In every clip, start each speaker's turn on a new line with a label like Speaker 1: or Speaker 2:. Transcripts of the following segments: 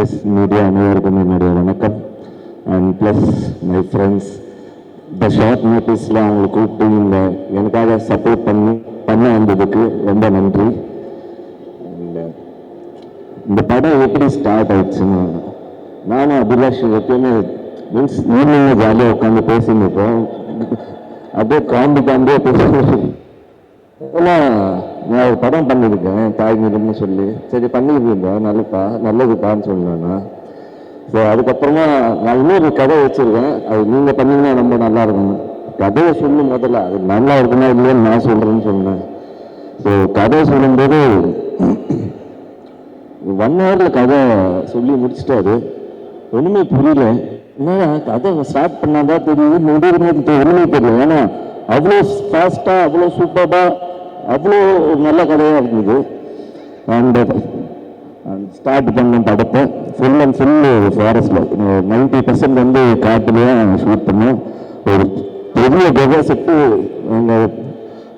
Speaker 1: Plus media அனைவருக்கும் என்னுடைய வணக்கம். அண்ட் ப்ளஸ் மை ஃப்ரெண்ட்ஸ், இந்த ஷார்ட் நோட்டீஸில் அவங்களை கூப்பிட்டு எனக்காக சப்போர்ட் பண்ண வந்ததுக்கு ரொம்ப நன்றி. இந்த படம் எப்படி ஸ்டார்ட் ஆயிடுச்சுன்னு, நானும் அபிலாஷ் எப்பயுமே மீன்ஸ் ஈவினிங் ஜாலியாக உட்காந்து பேசியிருப்போம். அப்படியே காமெடியாக பேசுகிறேன். ஆனால் நான் ஒரு படம் பண்ணியிருக்கேன் தாய்மீதுன்னு சொல்லி, சரி பண்ணியிருக்கேன் நல்லதுப்பான்னு சொன்னேன்னா. ஸோ அதுக்கப்புறமா நான் இன்னொரு கதை வச்சுருக்கேன், அது நீங்கள் பண்ணிங்கன்னா ரொம்ப நல்லா இருக்கும். கதையை சொல்லும் முதல்ல அது நல்லா இருக்குன்னா இல்லைன்னு நான் சொல்கிறேன்னு சொன்னேன். ஸோ கதையை சொல்லும்போது 1 hour கதை சொல்லி முடிச்சிட்டாரு. ஒன்றுமே புரியல. என்னன்னா கதை ஸ்டார்ட் பண்ணாதான் தெரியுது, முடிவுறது ஒன்றுமே தெரியல. ஏன்னா அவ்வளோ ஃபாஸ்ட்டாக, அவ்வளோ சூப்பராக, அவ்வளோ நல்ல கதையாக இருந்தது. அண்ட் ஸ்டார்ட் பண்ண படத்தை ஃபுல் அண்ட் ஃபுல் ஃபாரஸ்டில் 90% வந்து காட்டுலேயே ஷூட் பண்ணோம். ஒரு பெரிய குகை செட்டு அங்கே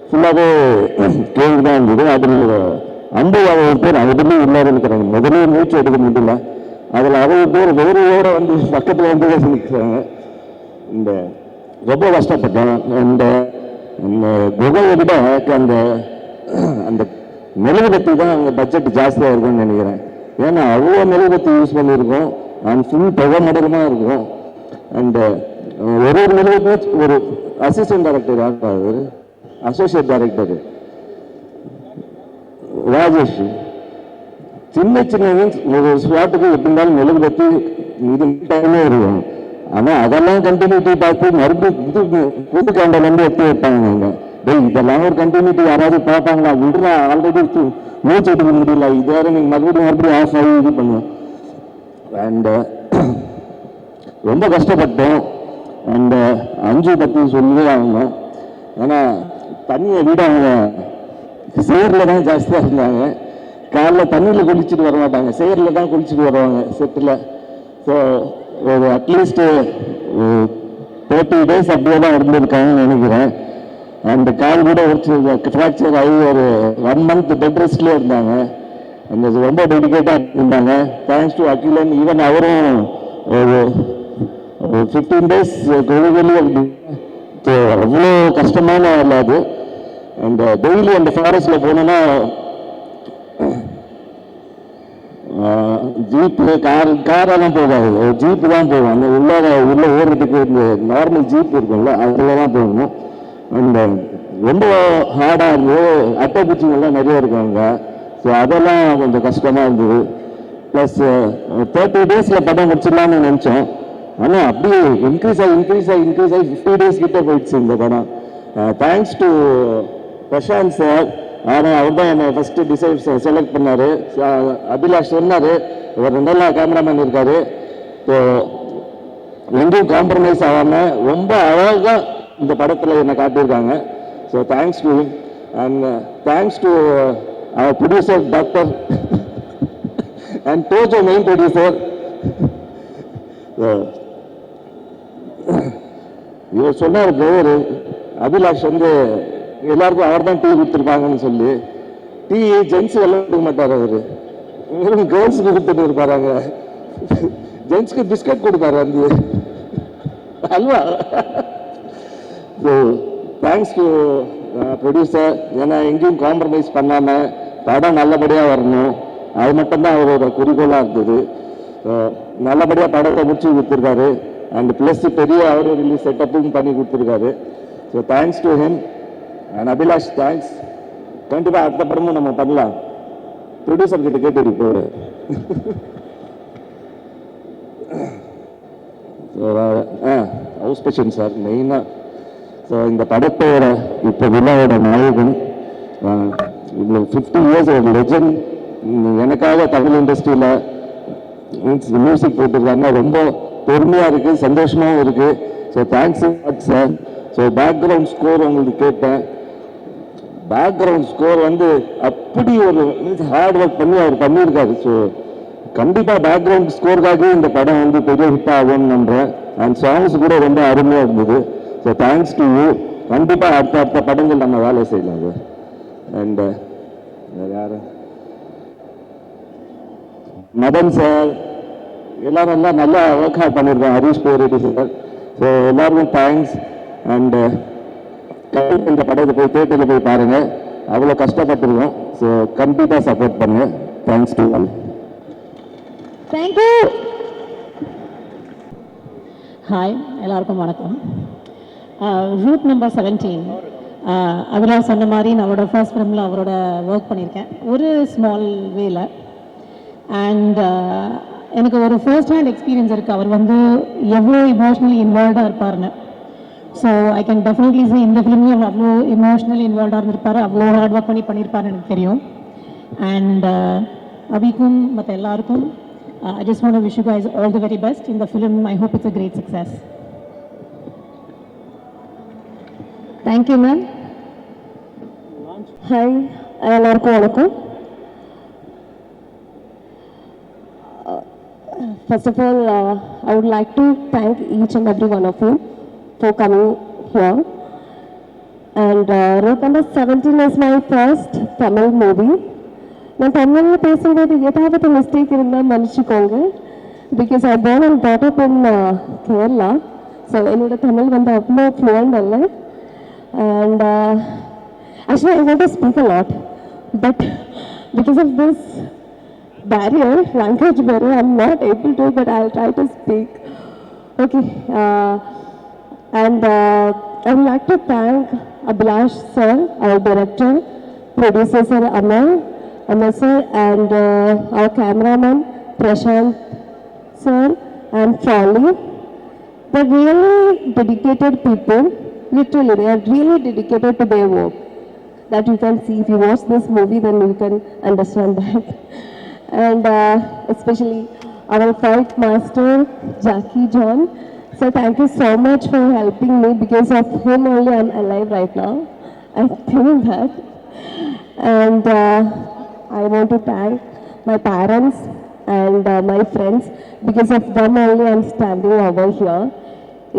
Speaker 1: ஃபுல்லாகவே கேள்வி தான் இருந்தது. அதில் 50 பேர் அதுலேயும் உள்ளார இருக்கிறாங்க. முதலே மூச்சு எடுக்க முடியல. அதில் 60 பேர் வேறு வந்து பக்கத்தில் வந்து நிற்கிறாங்க. இந்த ரொம்ப கஷ்டப்பட்டோம். இந்த குகையை விட அந்த அந்த மெழுகுபத்தி தான் அங்கே பட்ஜெட் ஜாஸ்தியாக இருக்கும்னு நினைக்கிறேன். ஏன்னா அவ்வளோ மெழுகுபத்தி யூஸ் பண்ணியிருக்கோம். அண்ட் ஃபுல் புகை மடலமாக இருக்கும். அண்டு ஒரு மெழுகுபத்தி ஒரு அசிஸ்டன்ட் டைரக்டர் யார், அசோசியேட் டைரக்டர் ராஜேஷ். சின்ன சின்ன மீன்ஸ் ஒரு ஸ்பாட்டுக்கு எப்படி இருந்தாலும் மெழுகுபத்தி இது டைமே இருக்கும். ஆனால் அதெல்லாம் கண்டினியூட்டி பார்த்து மறுபடியும் இது புது கேண்டல் எடுத்து வைப்பாங்க. இதெல்லாம் ஒரு கண்டினியூட்டி யாராவது பார்ப்பாங்களா? விடுறா, ஆல்ரெடி மூச்சு எடுக்க முடியல, இது வேற நீங்கள் மறுபடியும் ஆஃப் ஆகி இது பண்ணுவோம். அண்டு ரொம்ப கஷ்டப்பட்டோம். அண்டு அஞ்சு பற்றி சொல்லி அவங்க, ஏன்னா தண்ணியை விட அவங்க சேரில் தான் ஜாஸ்தியாக இருந்தாங்க. காலைல தண்ணியில் குளிச்சுட்டு வர மாட்டாங்க, சேரில் தான் குளிச்சுட்டு வருவாங்க செட்டில். ஸோ ஒரு அட்லீஸ்ட்டு 30 days அப்படியே தான் இருந்திருக்காங்கன்னு நினைக்கிறேன். அந்த கால் கூட ஒரு ஃப்ராக்சர் ஆகி ஒரு 1 month பெட் ரெஸ்ட்லேயே இருந்தாங்க. அந்த ரொம்ப டெடிக்கேட்டாக இருந்தாங்க. Thanks to Akilan. ஈவன் அவரும் ஒரு 15 days வெளியே இருந்து. ஸோ அவ்வளோ கஷ்டமான வேலை அது. அந்த டெய்லி அந்த ஃபாரஸ்ட்டில் போனோன்னா ஜீப்பு காரெல்லாம் போகாது, ஜீப்பு தான் போகும். அந்த உள்ள ஓடுறதுக்கு இந்த நார்மல் ஜீப் இருக்கும்ல, அதில் தான் போகணும். அந்த ரொம்ப ஹார்டாக இருந்தது. அட்டை பூச்சிங்கெல்லாம் நிறைய இருக்காங்க. ஸோ அதெல்லாம் கொஞ்சம் கஷ்டமாக இருந்தது. ப்ளஸ் 30 days படம் முடிச்சிடலான்னு நினச்சோம். ஆனால் அப்படியே இன்க்ரீஸ் ஆகி 50 days கிட்ட போயிடுச்சு இந்த படம். Thanks to Prashanth sir. ஆனால் அவர் தான் என்னை ஃபஸ்ட்டு செலக்ட் பண்ணார். அபிலாஷ் சொன்னார், இவர் 2 நாள் கேமராமேன் இருக்கார். ஸோ எங்கேயும் காம்ப்ரமைஸ் ஆகாமல் ரொம்ப அழகாக இந்த படத்தில் என்னை காட்டியிருக்காங்க. So thanks to him. And thanks to அவர் ப்ரொடியூசர் டாக்டர் அண்ட் டோஜோ மெயின் ப்ரொடியூசர். இவர் சொன்னார், பேர் அபிலாஷ் வந்து எல்லாருக்கும் அவர் தான் டீ கொடுத்துருப்பாங்கன்னு சொல்லி. டீ ஜென்ஸ் எல்லாம் கொடுக்க மாட்டார் அவர், வெறும் கேர்ள்ஸுக்கு கொடுத்துட்டு இருப்பாராங்க. ஜென்ஸ்க்கு பிஸ்கட் கொடுப்பாரு அந்த halwa. So thanks to producer. ஏன்னா எங்கேயும் காம்ப்ரமைஸ் பண்ணாமல் படம் நல்லபடியாக வரணும், அது மட்டும்தான் அவரோட குறிக்கோளாக இருந்தது. நல்லபடியாக படத்தை முடிச்சு கொடுத்துருக்காரு. அண்ட் ப்ளஸ் பெரிய அவரும் ரிலீஸ் செட்டப்பும் பண்ணி கொடுத்துருக்காரு. So thanks to him. And Abhilash thanks. கண்டிப்பாக அடுத்த படமும் நம்ம பண்ணலாம். ப்ரொடியூசர் கிட்ட கேட்டு போடு. ஹவுஸ் பேஷன் சார் மெயினாக. ஸோ இந்த படத்தோட இப்போ விழாவோட நாயகன், இவ்வளோ 50 years ஒரு லெஜண்ட், எனக்காக தமிழ் இண்டஸ்ட்ரியில் மியூசிக் போட்டுருக்காங்க. ரொம்ப பெருமையாக இருக்குது, சந்தோஷமாகவும் இருக்குது. So thanks sir. So background score உங்களுக்கு கேட்டேன். பேக்ரவுண்ட் ஸ்கோர் வந்து அப்படி ஒரு ஹார்ட் ஒர்க் பண்ணி அவர் பண்ணியிருக்காரு. ஸோ கண்டிப்பாக பேக்ரவுண்ட் ஸ்கோருக்காக இந்த படம் வந்து பெரிய ஹிட் ஆகும்னு நம்புகிறேன். அண்ட் சாங்ஸ் கூட ரொம்ப அருமையாக இருந்தது. So thanks to you. கண்டிப்பாக அடுத்த படங்கள் நம்ம வேலை செய்யலாம் சார். அண்ட் யார், மதன் சார், எல்லாரும் எல்லாம் நல்லா ஒர்க் அவுட் பண்ணியிருக்கோம். ஹரிஷ் போரெட்டி சார். ஸோ எல்லாருக்கும் தேங்க்ஸ். அண்டு இந்த படத்தை போய் தேட்டரில் போய் பாருங்கள். அவ்வளோ கஷ்டப்பட்டுருக்கோம். ஸோ கம்ப்ளீட்டாக சப்போர்ட் பண்ணுங்கள். Thanks to all.
Speaker 2: Thank you. Hi, எல்லாருக்கும் வணக்கம். ரூட் நம்பர் 17 அபிலாஷ் சொன்ன மாதிரி நான் அவரோட ஃபர்ஸ்ட் ஃபிலிமில் அவரோட ஒர்க் பண்ணியிருக்கேன் ஒரு ஸ்மால் வேல. அண்ட் எனக்கு ஒரு ஃபர்ஸ்ட் ஹேண்ட் எக்ஸ்பீரியன்ஸ் இருக்குது அவர் வந்து எவ்வளோ இமோஷ்னலி இன்வால்வ்டாக இருப்பார்னு. So I can definitely say இந்த ஃபிலிம்லேயும் அவ்வளோ இமோஷ்னலி இன்வால்வ்டாக இருந்திருப்பார், அவ்வளோ ஹார்ட் ஒர்க் பண்ணியிருப்பாருன்னு எனக்கு தெரியும். அண்ட் அபிக்கும் மற்ற எல்லாருக்கும் I just want to wish you guys all the very best in the film. I hope it's a great success. Thank you, ma'am. Hi, எல்லாருக்கும் வணக்கம். First of all, I would like to thank each and every one of you for coming here. And Route number 17 is my first Tamil movie. நான் தமிழில் பேசும்போது ஏதாவது mistake இருந்தால் மன்னிச்சுக்கோங்க. Because I born and brought up in Kerala. So என்னோட தமிழ் வந்து அவ்வளோ fluent அல்ல. And actually I want to speak a lot, but because of this barrier, language barrier, I'm not able to, but I'll try to speak. Okay. And I would like to thank Abhilash sir, our director, producer sir Amal sir, and our cameraman Prashant sir and Charlie. They're really dedicated people. Literally, they are really dedicated to their work. That you can see if you watch this movie, then you can understand that. And especially our fight master Jackie John. So thank you so much for helping me. Because of him only I'm alive right now. I think that. And I want to thank my parents and my friends. Because of them only I'm standing over here.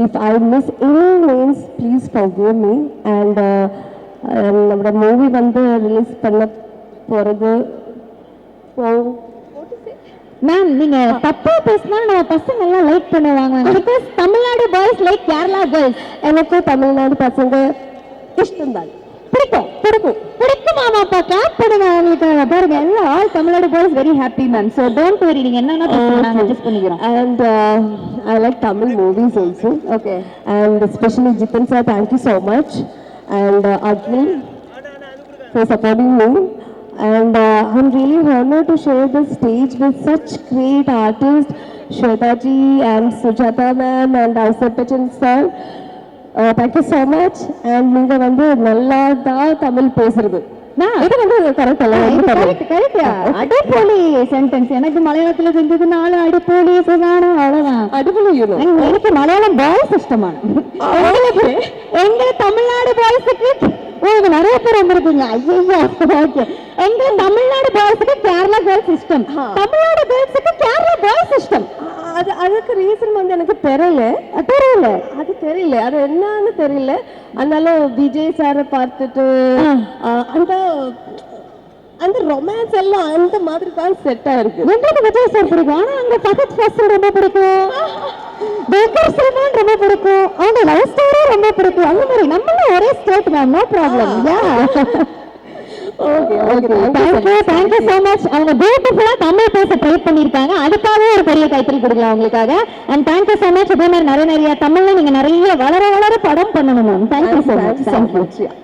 Speaker 2: If I miss any names, please forgive me. And the movie வந்து release பண்ண போகிறது. Ma'am நீங்க தப்பா பேசினா நம்ம பசங்க எல்லாம் like பண்ணுவாங்க. Because Tamil Nadu boys like Kerala girls. எனக்கு தமிழ்நாடு பசங்க இஷ்டம் தான், பிடிக்கும் பிடிக்கும் பிடிக்குமாமா. அப்பா கிளாப் பண்ணுங்க உங்களுக்கு. பாருங்க எல்லாம் all Tamil Nadu boys very happy ma'am. So don't worry, நீங்க என்னன்னா நாங்கள் அட்ஜஸ்ட் பண்ணிக்கிறோம். And I like Tamil movies also. Okay. And especially Jithan sir, thank you so much. And Akhil for supporting me. And I'm really honored to share the stage with such great artists, Shweta ji and Sujata ma'am and Aisha Pachan sir. Thank you so much. And நீங்க வந்து நல்லா தான் தமிழ் பேசுறது. இது வந்து correct அல்ல? Correct. அடிப்பொலி sentence. எனக்கு மலையாளத்துல செஞ்சது 4 அடிப்பொலி சொன்னானே, அவ்வளவுதான். அடிப்பொலி. எனக்கு மலையாளம் பாய்ஸ் இஷ்டமான. எங்க தமிழ்நாடு பாய்ஸுக்கு நிறைய பேர் வந்திருக்கீங்க. ஐயோ ஓகே. எங்க தமிழ்நாடு பாய்ஸுக்கு கேரளா கேர்ள்ஸ் சிஸ்டம், தமிழ்நாடு கேர்ள்ஸுக்கு கேரளா பாய்ஸ் சிஸ்டம். அதுக்கு ரீசன் வந்து எனக்கு தெரியல. அது என்னன்னு தெரியல. அதனால விஜய் சாரை பார்த்துட்டு அந்த ரொமான்ஸ் எல்லாம் அந்த மாதிரி தான் செட் ஆயிருக்கு. உங்களுக்கு விஜய் சார் பிடிக்கும், ஆனா அங்க ஃபஹத் ஃபாசில் ரொம்ப பிடிக்கும், பேக்கர் சல்மான் ரொம்ப பிடிக்கும், அவங்க லவ் ஸ்டோரி ரொம்ப பிடிக்கும். அந்த மாதிரி நம்மளும் ஒரே ஸ்டேட் தான், no problem. Okay okay. Thank you so much. அவங்க பியூட்டிஃபுல்லா தமிழ் பேச ட்ரை பண்ணியிருக்காங்க. அதுக்காகவே ஒரு பெரிய கைத்தறி கொடுக்கலாம் அவங்களுக்காக. And thank you so much. அதே மாதிரி நிறைய தமிழ்ல நீங்க நிறைய வளர படம் பண்ணணும் ma'am. Thank you so much.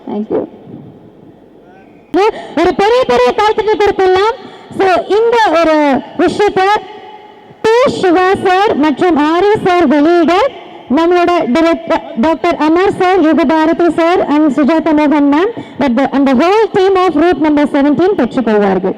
Speaker 2: Thank you. ஒரு பெரிய கைத்தறி கொடுக்கலாம். ஸோ இந்த ஒரு விஷயத்தை டி சிவா சார் மற்றும் ஆரி சார் வெளியிட நம்மளோட director doctor Amar sir, Yugabharathi sir and Sujatha மோகன் ma'am and the whole team of route number 17 பெற்றுக்கொள்வார்கள்.